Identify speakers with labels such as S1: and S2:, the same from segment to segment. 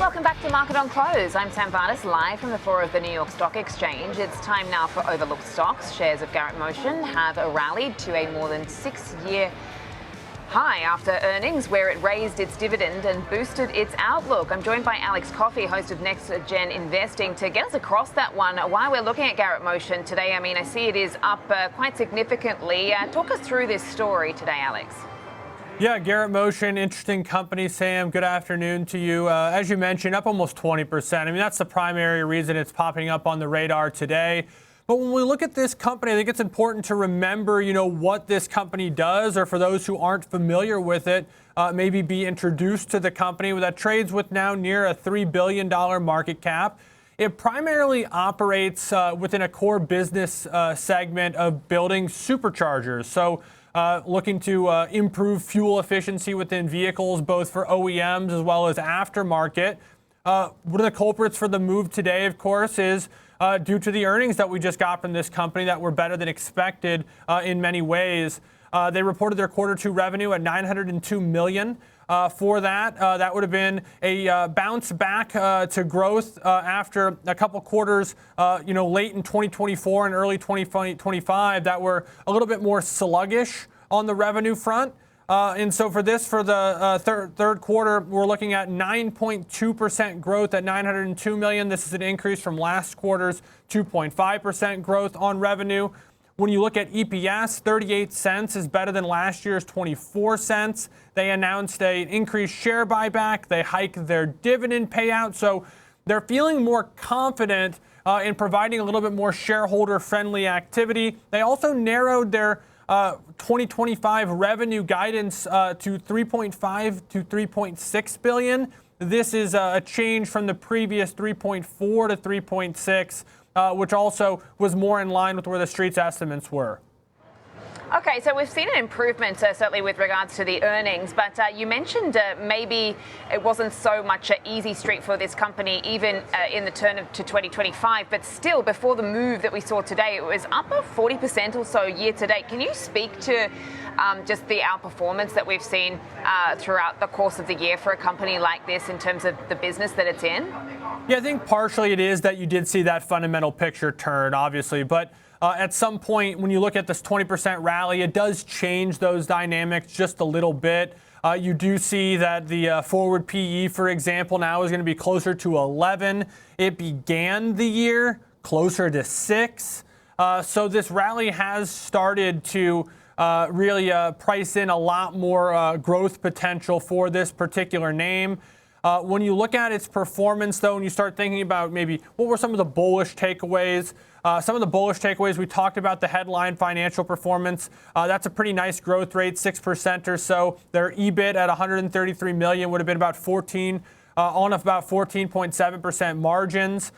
S1: Welcome back to Market on Close. I'm Sam Vardas, live from the floor of the New York Stock Exchange. It's time now for Overlooked Stocks. Shares of Garrett Motion have rallied to a more than 6-year high after earnings, where it raised its dividend and boosted its outlook. I'm joined by Alex Coffey, host of Next Gen Investing, to get us across that one. While we're looking at Garrett Motion today, I see it is up quite significantly. Talk us through this story today, Alex.
S2: Yeah, Garrett Motion, interesting company, Sam. Good afternoon to you. As you mentioned, up almost 20%. That's the primary reason it's popping up on the radar today. But when we look at this company, I think it's important to remember, what this company does, or for those who aren't familiar with it, maybe be introduced to the company that trades with now near a $3 billion market cap. It primarily operates within a core business segment of building superchargers. So looking to improve fuel efficiency within vehicles, both for OEMs as well as aftermarket. One of the culprits for the move today, of course, is due to the earnings that we just got from this company that were better than expected in many ways. They reported their Q2 revenue at $902 million. For that, that would have been a bounce back to growth after a couple quarters, late in 2024 and early 2025 that were a little bit more sluggish on the revenue front. And so for the third quarter, we're looking at 9.2% growth at $902 million. This is an increase from last quarter's 2.5% growth on revenue. When you look at EPS, 38 cents is better than last year's 24 cents. They announced an increased share buyback. They hiked their dividend payout. So they're feeling more confident in providing a little bit more shareholder-friendly activity. They also narrowed their 2025 revenue guidance to 3.5 to 3.6 billion. This is a change from the previous 3.4 to 3.6. Which also was more in line with where the street's estimates were.
S1: Okay, so we've seen an improvement, certainly with regards to the earnings, but you mentioned maybe it wasn't so much an easy street for this company, even in the turn to 2025, but still, before the move that we saw today, it was up 40% or so year to date. Can you speak to just the outperformance that we've seen throughout the course of the year for a company like this in terms of the business that it's in?
S2: Yeah, I think partially it is that you did see that fundamental picture turn, obviously, but at some point, when you look at this 20% rally, it does change those dynamics just a little bit. You do see that the forward PE, for example, now is going to be closer to 11. It began the year closer to 6. So this rally has started to really price in a lot more growth potential for this particular name. When you look at its performance, though, and you start thinking about maybe what were some of the bullish takeaways, we talked about the headline financial performance. That's a pretty nice growth rate, 6% or so. Their EBIT at $133 million would have been about 14.7% margins.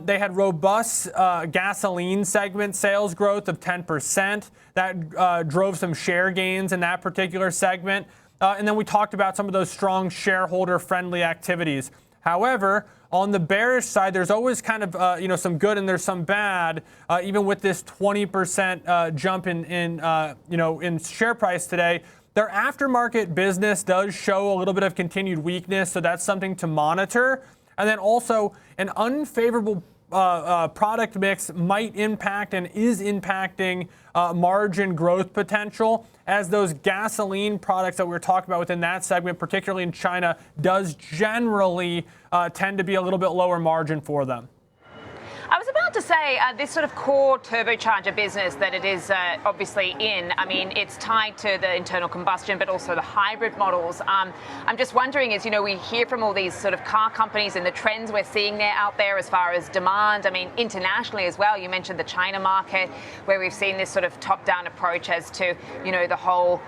S2: They had robust gasoline segment sales growth of 10%. That drove some share gains in that particular segment. And then we talked about some of those strong shareholder-friendly activities. However, on the bearish side, there's always kind of some good and there's some bad. Even with this 20% jump in share price today, their aftermarket business does show a little bit of continued weakness, so that's something to monitor. And then also an unfavorable product mix might impact and is impacting margin growth potential, as those gasoline products that we're talking about within that segment, particularly in China, does generally tend to be a little bit lower margin for them.
S1: I was about to say this sort of core turbocharger business that it is obviously in. It's tied to the internal combustion, but also the hybrid models. I'm just wondering, as we hear from all these sort of car companies and the trends we're seeing out there as far as demand. Internationally as well. You mentioned the China market, where we've seen this sort of top-down approach as to the whole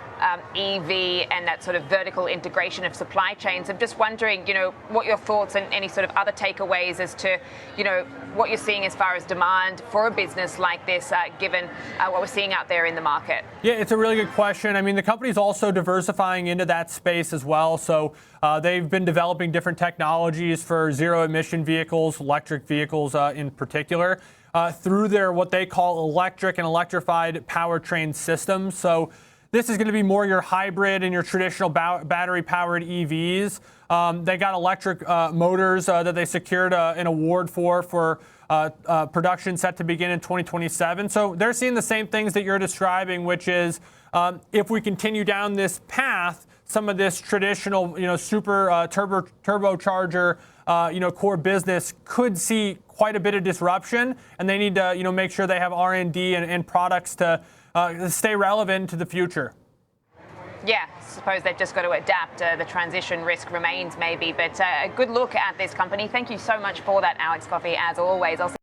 S1: EV and that sort of vertical integration of supply chains. I'm just wondering, what your thoughts and any sort of other takeaways as to, what you're seeing as far as demand for a business like this, given what we're seeing out there in the market.
S2: Yeah, it's a really good question. The company's also diversifying into that space as well. So they've been developing different technologies for zero-emission vehicles, electric vehicles in particular, through their what they call electric and electrified powertrain systems. So this is going to be more your hybrid and your traditional battery-powered EVs. They got electric motors that they secured an award for production set to begin in 2027. So they're seeing the same things that you're describing, which is if we continue down this path, some of this traditional, super turbocharger, core business could see quite a bit of disruption, and they need to, make sure they have R&D and products to stay relevant to the future.
S1: Yeah, I suppose they've just got to adapt. The transition risk remains maybe, but a good look at this company. Thank you so much for that, Alex Coffey, as always. I'll see